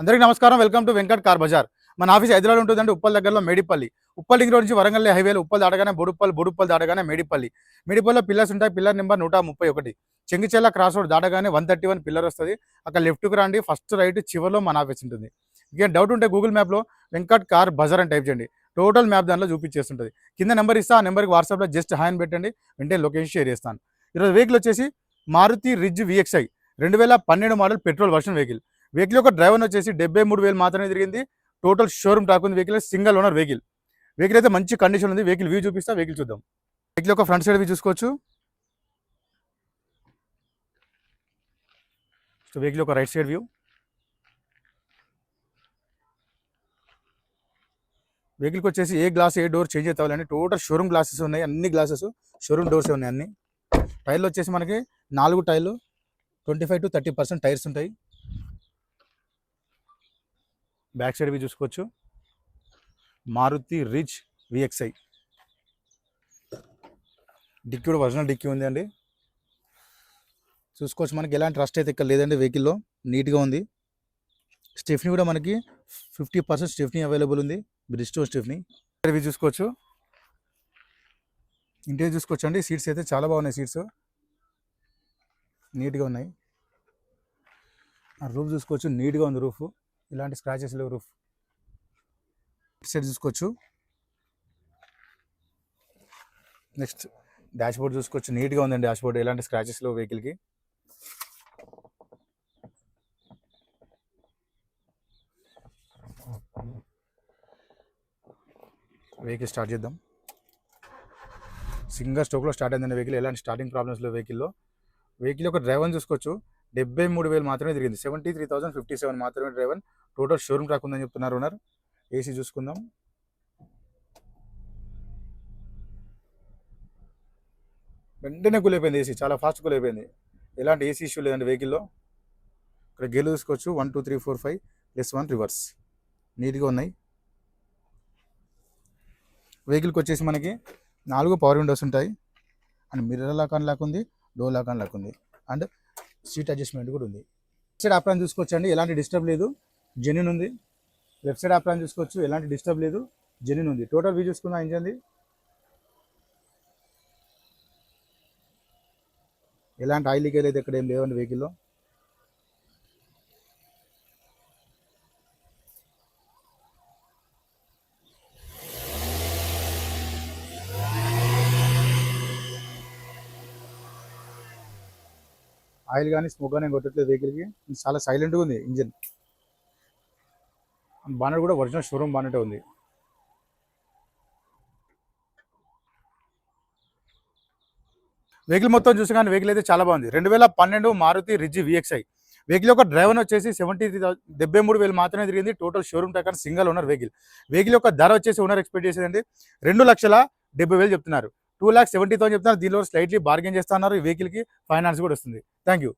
అందరికీ నమస్కారం. Welcome to Venkat car bazaar. మన ఆఫీస్ హైదరాబాద్ ఉంటుందంటే ఉప్పల్ దగ్గరలో మేడిపల్లి. ఉప్పల్ రింగ్ రోడ్ నుంచి వరంగల్ హైవేలో ఉప్పల్ దాటగానే బొడుప్పల్ దాటగానే మేడిపల్లి. మేడిపల్లిలో పిల్లర్స్ ఉంటాయి. Pillar number 131. Chengicherla cross road దాటగానే 131 పిల్లర్ వస్తుంది. అక్కడ లెఫ్ట్కి రండి, ఫస్ట్ రైట్ చివరిలో మన ఆఫీస్ ఉంటుంది. ఇక డౌట్ ఉంటే గూగుల్ మ్యాప్లో వెంకట్ కార్ బజార్ అని టైప్ చేయండి. టోటల్ మ్యాప్ దానిలో చూపించేస్తుంటుంది. కింద నెంబర్ ఇస్తా, ఆ నెంబర్కి వాట్సాప్లో జస్ట్ హాయ్ అని పెట్టండి, వెంటనే లొకేషన్ షేర్ చేస్తాను. ఈరోజు వెహికల్ వచ్చేసి Maruti Ritz VXi 2012 model petrol version vehicle. Vehicle యొక్క డ్రైవర్ వచ్చేసి 73,000 మాత్రమే తిరిగింది. టోటల్ షోరూమ్ టాక్ ఉంది. Vehicle single owner vehicle. Vehicle అయితే మంచి కండిషన్ ఉంది. వెహికల్ వ్యూ చూపిస్తా, వెహికల్ చూద్దాం. వెహికల్ యొక్క ఫ్రంట్ సైడ్ వ్యూ చూసుకోవచ్చు. సో వెహికల్ యొక్క రైట్ సైడ్ వ్యూ. వెహికల్కి వచ్చేసి ఏ గ్లాస్ ఏ డోర్ చేంజ్ అవుతావాలండి. టోటల్ షోరూమ్ గ్లాసెస్ ఉన్నాయి. అన్ని గ్లాసెస్ షోరూమ్ డోర్స్ ఉన్నాయి. అన్ని టైర్లు వచ్చేసి మనకి 4 టైర్లు 25 to 30% టైర్స్ ఉంటాయి. బ్యాక్ సైడ్ వ్యూ చూసుకోవచ్చు. Maruti Ritz VXi. డిక్కీ కూడా ఒరిజినల్ డిక్కీ ఉంది అండి. చూసుకోవచ్చు. మనకి ఎలాంటి రస్ట్ అయితే ఇక్కడ లేదండి. వెహికల్లో నీట్గా ఉంది. స్టెఫ్నీ కూడా మనకి 50% స్టెఫ్నీ అవైలబుల్ ఉంది. Bristow stepney. వ్యూ చూసుకోవచ్చు. ఇంటీరియర్ చూసుకోవచ్చు అండి. సీట్స్ అయితే చాలా బాగున్నాయి. సీట్స్ నీట్గా ఉన్నాయి. రూఫ్ చూసుకోవచ్చు. నీట్గా ఉంది రూఫ్. ఇలాంటి స్క్రాచెస్ లేవు రూఫ్. సైడ్ చూసుకోవచ్చు. నెక్స్ట్ డాష్ బోర్డ్ చూసుకోవచ్చు. నీట్గా ఉందండి డాష్ బోర్డ్. ఎలాంటి స్క్రాచెస్ లేవు వెహికల్కి. వెహికల్ స్టార్ట్ చేద్దాం. సింగల్ స్ట్రోక్లో స్టార్ట్ అయిందండి వెహికల్. ఎలాంటి స్టార్టింగ్ ప్రాబ్లమ్స్ లేవు వెహికల్లో. వెహికల్ యొక్క డ్రైవర్ చూసుకోవచ్చు. 73,000 మాత్రమే తిరిగింది. 73,057 మాత్రమే డ్రైవర్. టోటల్ షోరూమ్ ట్రాక్ ఉందని చెప్తున్నారు ఓనర్. ఏసీ చూసుకుందాం. వెంటనే కూల్ అయిపోయింది ఏసీ. చాలా ఫాస్ట్ కూల్ అయిపోయింది. ఎలాంటి ఏసీ ఇష్యూ లేదండి వెహికల్లో. ఇక్కడ గేర్లు చూసుకోవచ్చు. 1 2 3 4 5 +1 రివర్స్ నీట్గా ఉన్నాయి. వెహికల్కి వచ్చేసి మనకి 4 పవర్ విండోస్ ఉంటాయి. అండ్ మిర్రర్ లాక్ అని లాక్ ఉంది, డోర్ లాక్ అని లాక్ ఉంది, అండ్ సీట్ అడ్జస్ట్మెంట్ కూడా ఉంది. లెఫ్ట్ సైడ్ ఆప్రాన్ చూసుకోవచ్చు అండి. ఎలాంటి డిస్టర్బ్ లేదు, జెన్యూన్ ఉంది. లెఫ్ట్ సైడ్ ఆప్రాన్ చూసుకోవచ్చు. ఎలాంటి డిస్టర్బ్ లేదు, జెన్యూన్ ఉంది. టోటల్ వ్యూ చూసుకుందాం ఇంజన్ది. ఎలాంటి ఆయిల్ లీకేజ్ అయితే ఇక్కడ ఏం లేవండి వెహికల్లో. ఆయిల్ కానీ స్మోక్ కానీ కొట్టట్లేదు వెహికల్కి. చాలా సైలెంట్గా ఉంది ఇంజిన్. బానెట్ కూడా ఒరిజినల్ షోరూమ్ బానెటే ఉంది. వెహికల్ మొత్తం చూసి కానీ వెహికల్ అయితే చాలా బాగుంది. 2012 మారుతి రిజ్ VXi. వెహికల్ యొక్క డ్రైవర్ వచ్చేసి 73,000 మాత్రమే తిరిగింది. Total showroom tyre single owner vehicle. Vehicle యొక్క ధర వచ్చేసి ఓనర్ ఎక్స్పెక్ట్ చేసేదండి 2,70,000 చెప్తున్నారు. 2,70,000 చెప్తున్నారు. దీనిలో స్లైట్లీ బార్గెన్ చేస్తున్నారు. ఈ వెహికల్కి ఫైనాన్స్ కూడా వస్తుంది. Thank you.